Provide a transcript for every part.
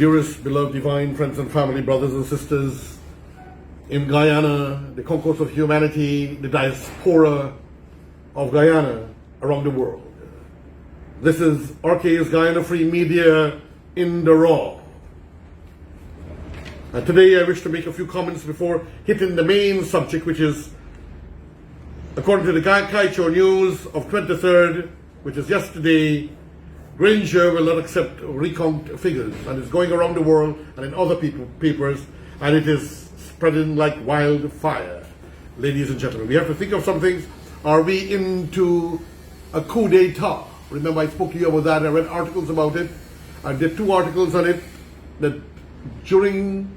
Dearest, beloved, divine friends and family, brothers and sisters in Guyana, the concourse of humanity, the diaspora of Guyana around the world. This is RK's Guyana Free Media in the Raw. And today I wish to make a few comments before hitting the main subject, which is, according to the Kaiteur news of 23rd, which is yesterday, Granger will not accept recount figures, and it's going around the world and in other papers, and it is spreading like wildfire. Ladies and gentlemen, we have to think of some things. Are we into a coup d'etat? Remember, I spoke to you about that. I read articles about it. I did 2 articles on it, that during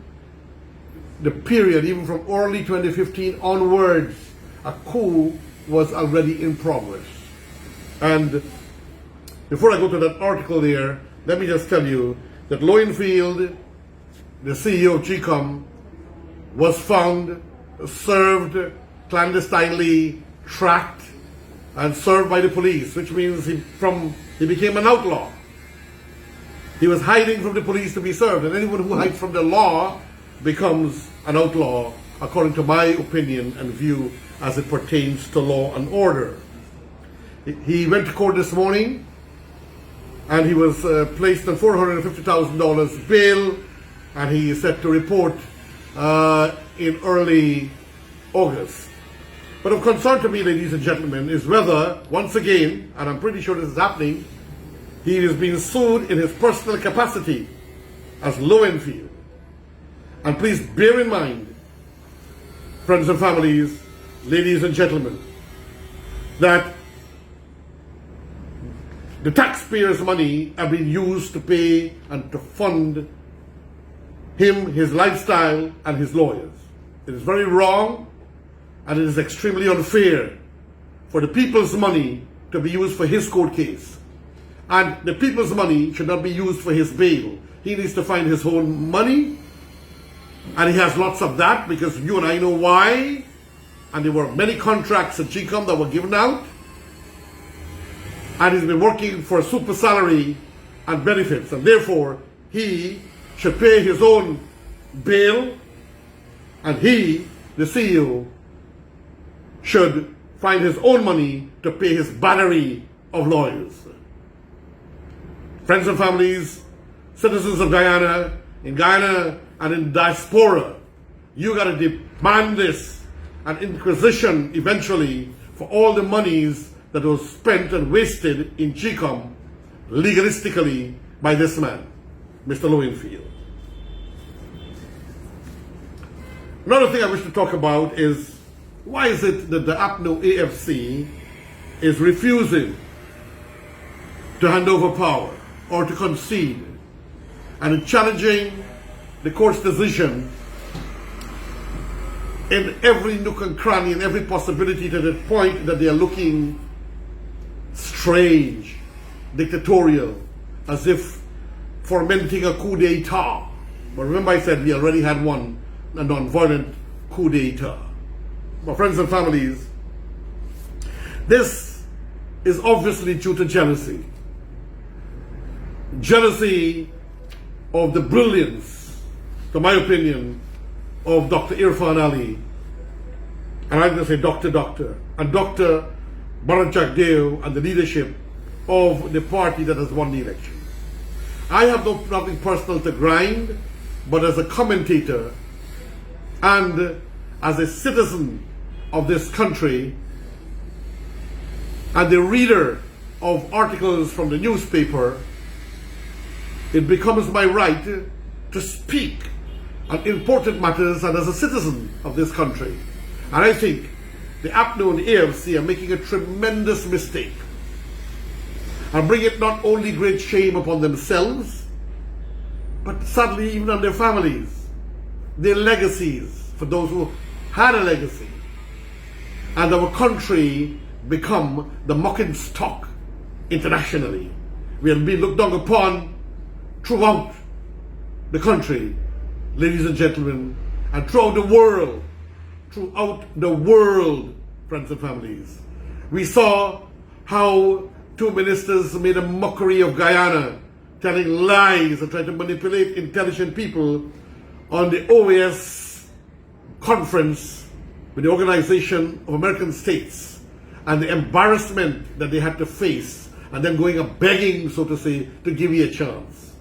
the period, even from early 2015 onwards, a coup was already in progress. And before I go to that article there, let me just tell you that Lowenfield, the CEO of GECOM, was found, served clandestinely, tracked, and served by the police, which means he became an outlaw. He was hiding from the police to be served, and anyone who hides from the law becomes an outlaw, according to my opinion and view as it pertains to law and order. He went to court this morning, and he was placed on $450,000 bail, and he is set to report in early August. But of concern to me, ladies and gentlemen, is whether, once again, and I'm pretty sure this is happening, he is being sued in his personal capacity as Lowenfield. And please bear in mind, friends and families, ladies and gentlemen, that the taxpayers' money have been used to pay and to fund him, his lifestyle, and his lawyers. It is very wrong, and it is extremely unfair for the people's money to be used for his court case. And the people's money should not be used for his bail. He needs to find his own money, and he has lots of that, because you and I know why. And there were many contracts at GECOM that were given out, and he's been working for a super salary and benefits, and therefore he should pay his own bail, and he, the CEO, should find his own money to pay his battery of lawyers. Friends and families, citizens of Guyana, in Guyana and in diaspora, you got to demand this, an inquisition eventually for all the monies that was spent and wasted in GECOM legalistically by this man, Mr. Lowenfield. Another thing I wish to talk about is, why is it that the APNO AFC is refusing to hand over power or to concede, and challenging the court's decision in every nook and cranny and every possibility, to the point that they are looking strange, dictatorial, as if fomenting a coup d'etat. But remember, I said we already had one, a non-violent coup d'etat. My friends and families, this is obviously due to jealousy. Jealousy of the brilliance, to my opinion, of Dr. Irfan Ali, and I'm going to say Dr. and Dr. Baranchak Deo, and the leadership of the party that has won the election. I have nothing personal to grind, but as a commentator and as a citizen of this country and the reader of articles from the newspaper, it becomes my right to speak on important matters, and as a citizen of this country. And I think the APNO and the AFC are making a tremendous mistake, and bring it not only great shame upon themselves, but sadly even on their families, their legacies, for those who had a legacy, and our country become the mocking stock internationally. We have been looked down upon throughout the country, ladies and gentlemen, and throughout the world, friends and families. We saw how 2 ministers made a mockery of Guyana, telling lies and trying to manipulate intelligent people on the OAS conference with the Organization of American States, and the embarrassment that they had to face, and then going up begging, so to say, to give you a chance.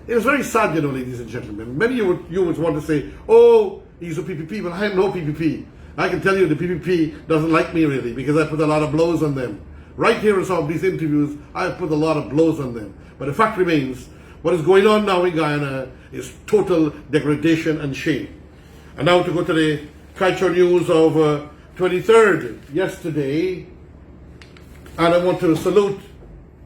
It was very sad, ladies and gentlemen. Many of you would want to say, oh, he's a PPP. Well, I am no PPP. I can tell you the PPP doesn't like me really, because I put a lot of blows on them. Right here in some of these interviews, I put a lot of blows on them. But the fact remains, what is going on now in Guyana is total degradation and shame. And now to go to the Kaiteur news of 23rd, yesterday, and I want to salute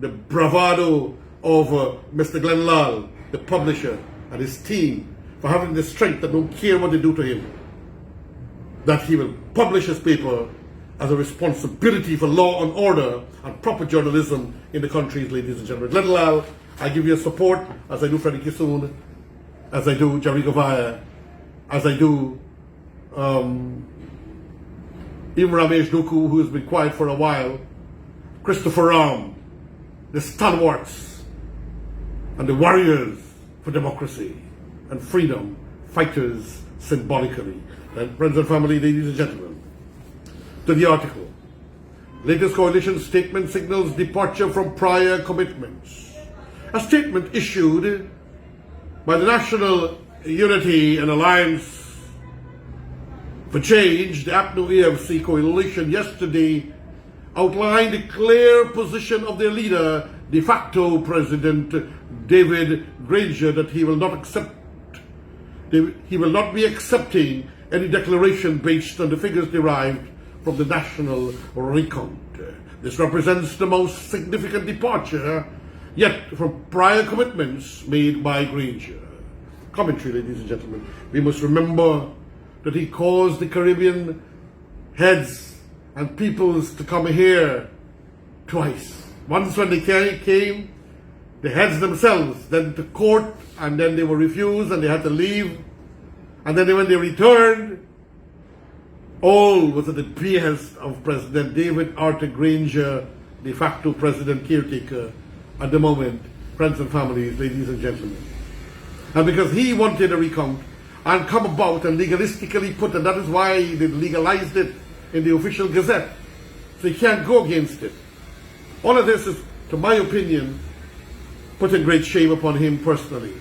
the bravado of Mr. Glenn Lal, the publisher, and his team for having the strength that don't care what they do to him, that he will publish his paper as a responsibility for law and order and proper journalism in the countries, ladies and gentlemen. Glenn Lal, I give you a support, as I do Freddie Kissoon, as I do Jerry Govaya, as I do even Ramesh Duku, who has been quiet for a while, Christopher Ram, the stalwarts and the warriors for democracy and freedom, fighters symbolically. And friends and family, ladies and gentlemen, to the article. Latest coalition statement signals departure from prior commitments. A statement issued by the National Unity and Alliance for Change, the APNU AFC coalition, yesterday outlined a clear position of their leader, de facto President David Granger, that he will not be accepting any declaration based on the figures derived from the national recount. This represents the most significant departure yet from prior commitments made by Granger. Commentary, ladies and gentlemen. We must remember that he caused the Caribbean heads and peoples to come here twice. Once when they came, the heads themselves, then to court, and then they were refused and they had to leave. And then when they returned, all was at the behest of President David Arthur Granger, de facto president caretaker at the moment, friends and families, ladies and gentlemen. And because he wanted a recount and come about and legalistically put, and that is why they legalized it in the official gazette. So you can't go against it. All of this is, to my opinion, putting great shame upon him personally.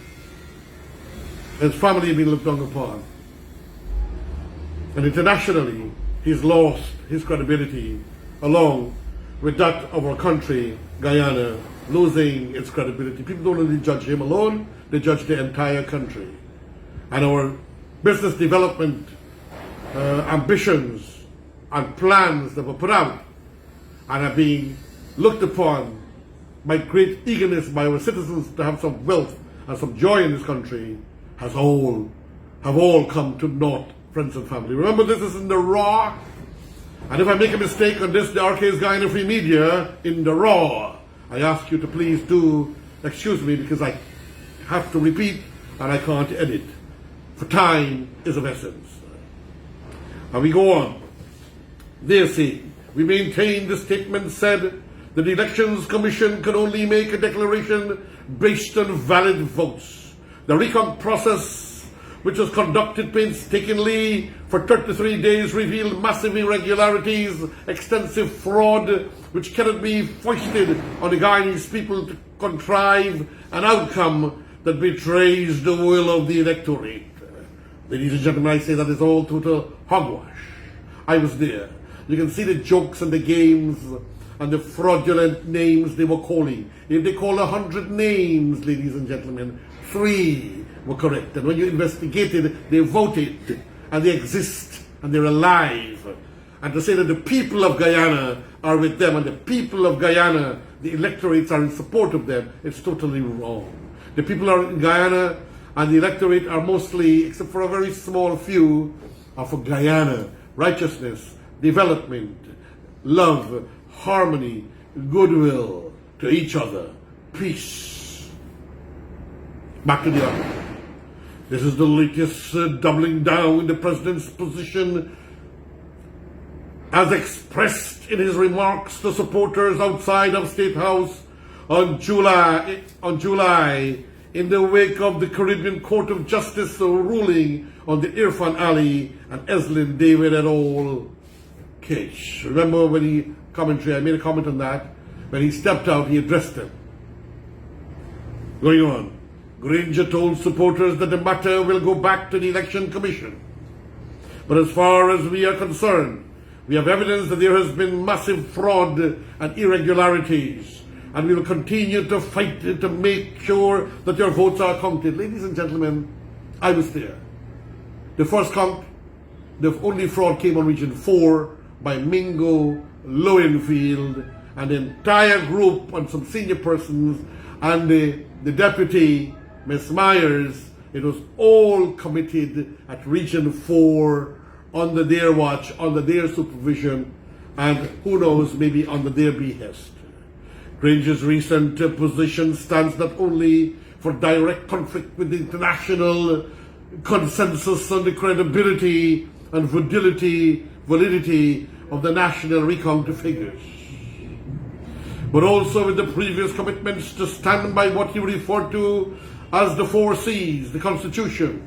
His family has been looked down upon. And internationally, he's lost his credibility along with that of our country, Guyana, losing its credibility. People don't only judge him alone, they judge the entire country. And our business development ambitions and plans that were put out and are being looked upon by great eagerness by our citizens to have some wealth and some joy in this country have all come to naught, friends and family. Remember, this is in the raw. And if I make a mistake on this, the RK's Guyana Free Media, in the raw, I ask you to please do excuse me, because I have to repeat and I can't edit. For time is of essence. And we go on. They say, we maintain the statement said that the Elections Commission can only make a declaration based on valid votes. The recount process, which was conducted painstakingly for 33 days, revealed massive irregularities, extensive fraud, which cannot be foisted on the Guyanese people to contrive an outcome that betrays the will of the electorate. Ladies and gentlemen, I say that is all total hogwash. I was there. You can see the jokes and the games and the fraudulent names they were calling. If they call 100 names, ladies and gentlemen, 3 were correct. And when you investigated, they voted, and they exist, and they're alive. And to say that the people of Guyana are with them, and the people of Guyana, the electorates are in support of them, it's totally wrong. The people are in Guyana, and the electorate are mostly, except for a very small few, are for Guyana, righteousness, development, love, harmony, goodwill to each other, peace. Back to the article. This is the latest doubling down in the president's position as expressed in his remarks to supporters outside of State House on July, in the wake of the Caribbean Court of Justice ruling on the Irfan Ali and Eslin David et al. Case. Remember when I made a comment on that. When he stepped out, he addressed them. Going on, Granger told supporters that the matter will go back to the Election Commission. But as far as we are concerned, we have evidence that there has been massive fraud and irregularities, and we will continue to fight to make sure that your votes are counted. Ladies and gentlemen, I was there. The first count, the only fraud came on Region 4 by Mingo, Lowenfield, and the entire group and some senior persons, and the deputy, Ms. Myers. It was all committed at Region 4 under their watch, under their supervision, and who knows, maybe under their behest. Granger's recent position stands not only for direct conflict with the international consensus on the credibility and validity of the national recount figures, but also with the previous commitments to stand by what he referred to as the 4 C's, the Constitution,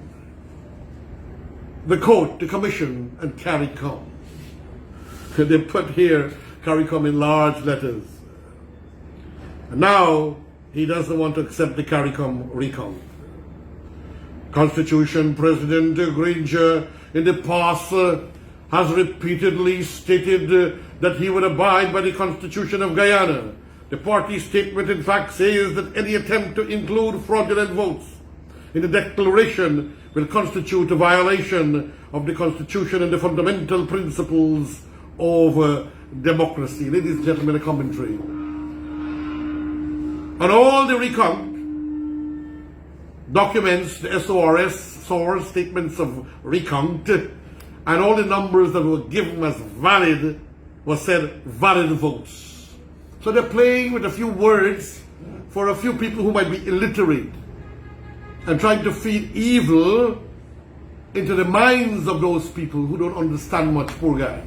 the Court, the Commission, and CARICOM. They put here CARICOM in large letters. And now he doesn't want to accept the CARICOM recount. Constitution President Granger in the past has repeatedly stated that he would abide by the Constitution of Guyana. The party statement in fact says that any attempt to include fraudulent votes in the declaration will constitute a violation of the Constitution and the fundamental principles of democracy. Ladies and gentlemen, a commentary. On all the recount documents, the SORS statements of recount, and all the numbers that were given as valid was said valid votes. So they're playing with a few words for a few people who might be illiterate and trying to feed evil into the minds of those people who don't understand much, poor guys.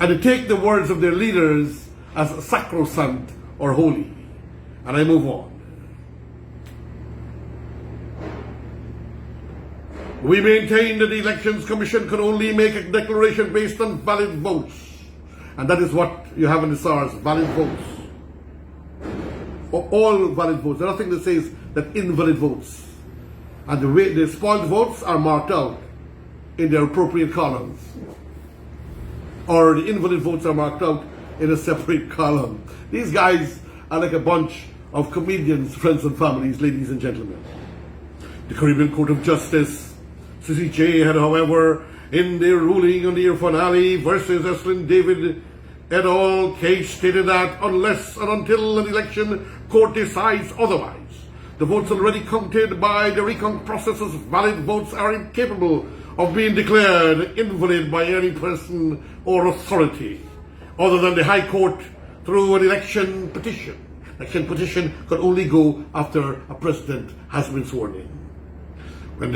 And they take the words of their leaders as sacrosanct or holy. And I move on. We maintain that the Elections Commission can only make a declaration based on valid votes. And that is what you have in the SARS, valid votes. All valid votes. There's nothing that says that invalid votes. And the way the spoiled votes are marked out in their appropriate columns. Or the invalid votes are marked out in a separate column. These guys are like a bunch of comedians, friends and families, ladies and gentlemen. The Caribbean Court of Justice, CCJ, had, however, in their ruling on the Irfan Ali versus Eslin David et al. Case, stated that unless and until an election court decides otherwise, the votes already counted by the recount process as valid votes are incapable of being declared invalid by any person or authority other than the High Court through an election petition. Election petition could only go after a president has been sworn in. What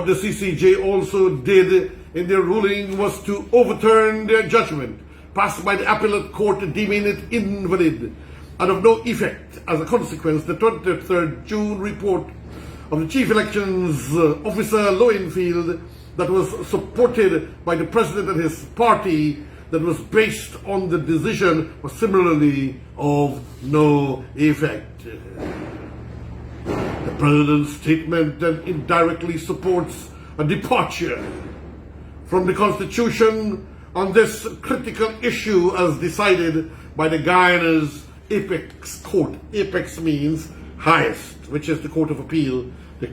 the CCJ also did in their ruling was to overturn their judgment passed by the appellate court deeming it invalid and of no effect. As a consequence, the 23rd June report of the Chief Elections Officer Lowenfield that was supported by the President and his party, that was based on the decision, was similarly of no effect. The President's statement then indirectly supports a departure from the Constitution on this critical issue as decided by the Guyana's Apex Court. Apex means highest, which is the Court of Appeal, the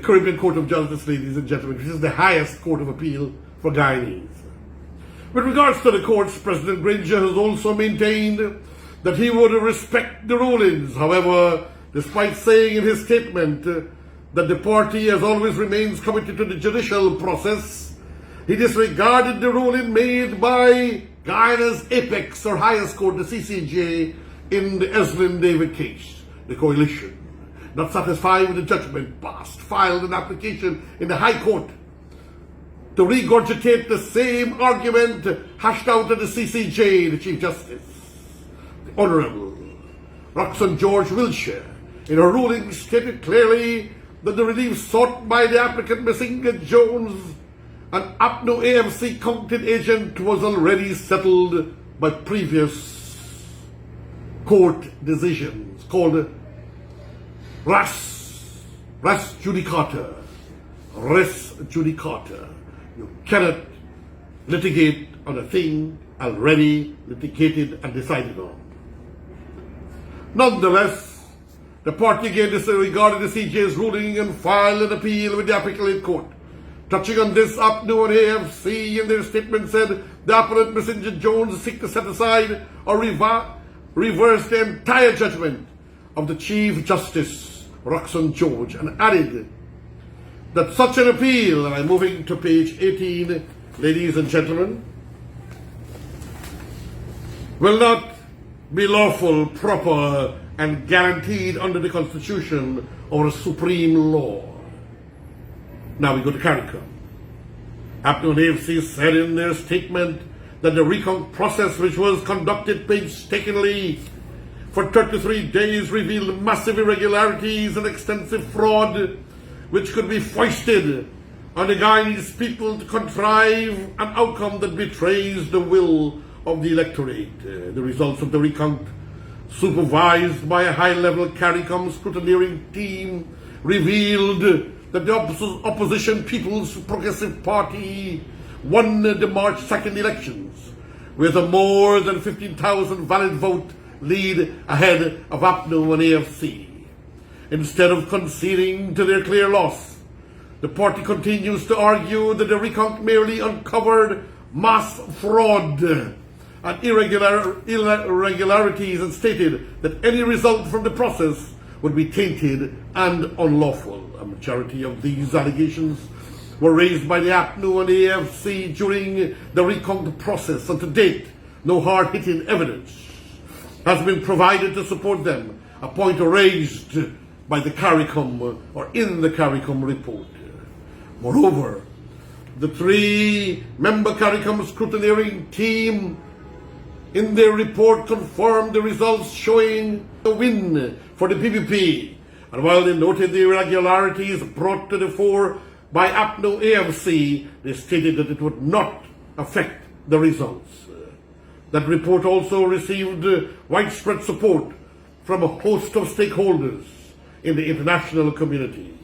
Caribbean Court of Justice, ladies and gentlemen, which is the highest Court of Appeal for Guyanese. With regards to the courts, President Granger has also maintained that he would respect the rulings. However, despite saying in his statement that the party has always remains committed to the judicial process, he disregarded the ruling made by Guyana's apex or highest court, the CCJ, in the Eslin David case. The coalition, not satisfied with the judgment passed, filed an application in the High Court to regurgitate the same argument hashed out at the CCJ, the Chief Justice, the Honourable Roxanne George Wiltshire, in her ruling stated clearly that the relief sought by the applicant Messinga Jones, an APNO AFC counted agent, was already settled by previous court decisions called res judicata. Res judicata. You cannot litigate on a thing already litigated and decided on. Nonetheless, the party again disregarded the CJ's ruling and filed an appeal with the appellate court. Touching on this, APNO and AFC in their statement said the appellant Messenger Jones seek to set aside or reverse the entire judgment of the Chief Justice Roxanne George, and added that such an appeal, and I'm moving to page 18, ladies and gentlemen, will not be lawful, proper, and guaranteed under the Constitution or a supreme law. Now we go to CARICOM. APNO and AFC said in their statement that the recount process, which was conducted painstakingly for 33 days, revealed massive irregularities and extensive fraud, which could be foisted on the Guyanese people to contrive an outcome that betrays the will of the electorate. The results of the recount, supervised by a high-level CARICOM scrutineering team, revealed that the opposition People's Progressive Party won the March 2nd elections with a more than 15,000 valid vote lead ahead of APNO and AFC. Instead of conceding to their clear loss, the party continues to argue that the recount merely uncovered mass fraud and irregularities, and stated that any result from the process would be tainted and unlawful. A majority of these allegations were raised by the APNO and AFC during the recount process, and to date, no hard-hitting evidence has been provided to support them, a point raised by the CARICOM or in the CARICOM report. Moreover, the three-member CARICOM scrutineering team in their report confirmed the results showing a win for the PPP, and while they noted the irregularities brought to the fore by APNO AFC, they stated that it would not affect the results. That report also received widespread support from a host of stakeholders in the international community.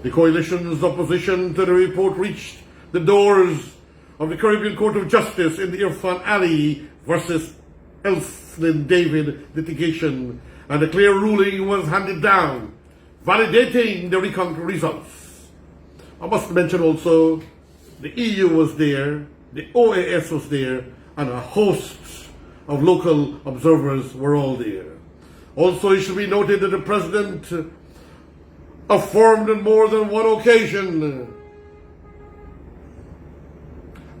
The coalition's opposition to the report reached the doors of the Caribbean Court of Justice in the Irfan Ali versus Elslin David litigation, and a clear ruling was handed down, validating the recount results. I must mention also the EU was there, the OAS was there, and a host of local observers were all there. Also, it should be noted that the President affirmed on more than one occasion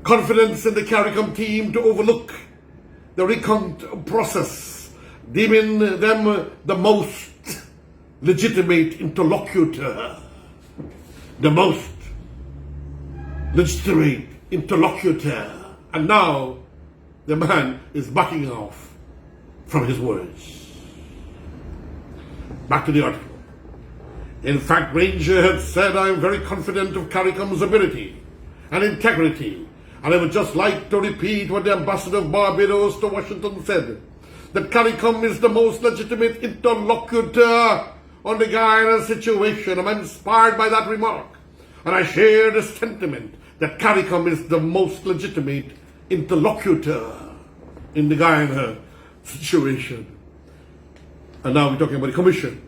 confidence in the CARICOM team to overlook the recount process, deeming them the most legitimate interlocutor. The most legitimate interlocutor. And now the man is backing off from his words. Back to the article. In fact, Granger had said, "I am very confident of CARICOM's ability and integrity, and I would just like to repeat what the ambassador of Barbados to Washington said, that CARICOM is the most legitimate interlocutor on the Guyana situation. I'm inspired by that remark, and I share the sentiment that CARICOM is the most legitimate interlocutor in the Guyana situation." And now we're talking about the Commission.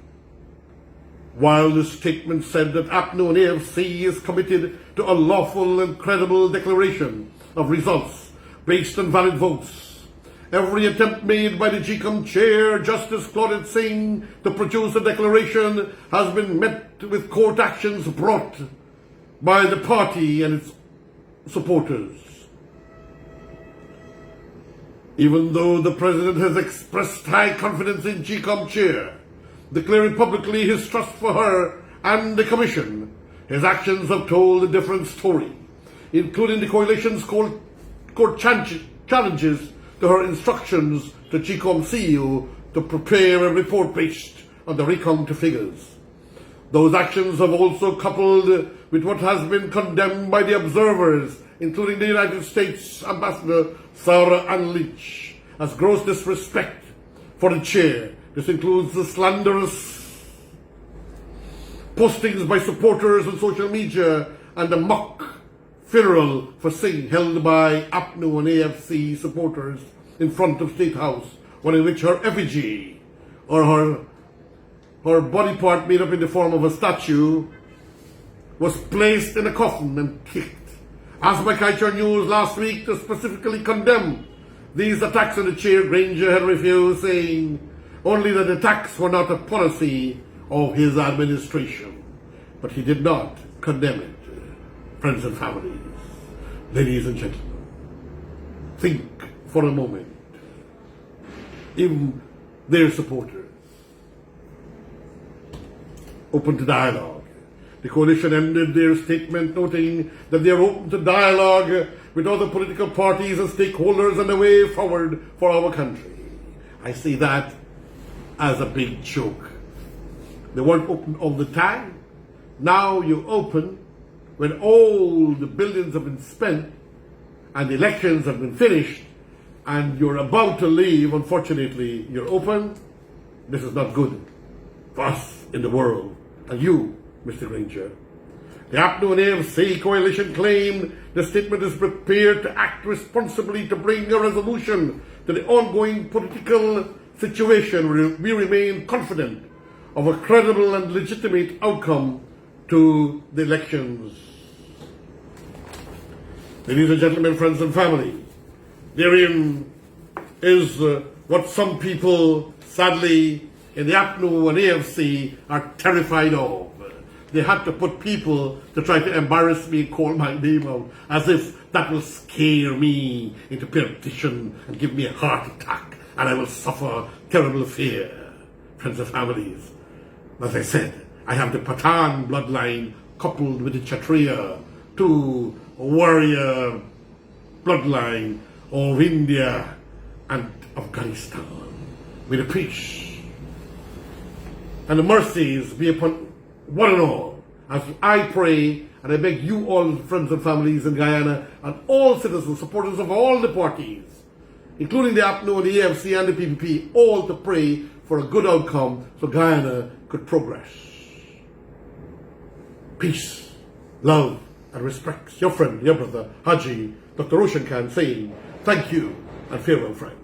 While the statement said that APNO and AFC is committed to a lawful and credible declaration of results based on valid votes, every attempt made by the GECOM chair, Justice Claudette Singh, to produce a declaration has been met with court actions brought by the party and its supporters. Even though the President has expressed high confidence in GECOM chair, declaring publicly his trust for her and the Commission, his actions have told a different story. including the coalition's court challenges to her instructions to GECOM CEO to prepare a report based on the RECOUNT figures. Those actions have also coupled with what has been condemned by the observers, including the United States Ambassador Sarah Ann Lynch, as gross disrespect for the chair. This includes the slanderous postings by supporters on social media and the mock funeral for Singh held by APNU and AFC supporters in front of State House, one in which her effigy or her body part made up in the form of a statue was placed in a coffin and kicked. As by Kaiteur News last week to specifically condemn these attacks on the chair, Granger had refused, saying only that attacks were not a policy of his administration. But he did not condemn it. Friends and families, ladies and gentlemen, think for a moment. Even their supporters open to dialogue. The coalition ended their statement noting that they are open to dialogue with other political parties and stakeholders on the way forward for our country. I see that as a big joke. They weren't open all the time. Now you open when all the billions have been spent and the elections have been finished and you're about to leave. Unfortunately, you're open. This is not good for us in the world. And you, Mr. Granger. The APNU and AFC coalition claimed the statement is prepared to act responsibly to bring a resolution to the ongoing political situation. We remain confident of a credible and legitimate outcome to the elections. Ladies and gentlemen, friends and family, therein is what some people, sadly, in the APNU and AFC are terrified of. They had to put people to try to embarrass me and call my name out, as if that will scare me into perdition and give me a heart attack, and I will suffer terrible fear. Friends and families, as I said, I have the Pathan bloodline coupled with the Kshatriya, two warrior bloodline of India and Afghanistan. May the peace and the mercies be upon one and all, as I pray and I beg you all, friends and families in Guyana, and all citizens, supporters of all the parties, including the APNU and the AFC and the PPP, all to pray for a good outcome so Guyana could progress. Peace, love, and respect. Your friend, your brother, Haji Dr. Roshan Khan saying thank you and farewell, friends.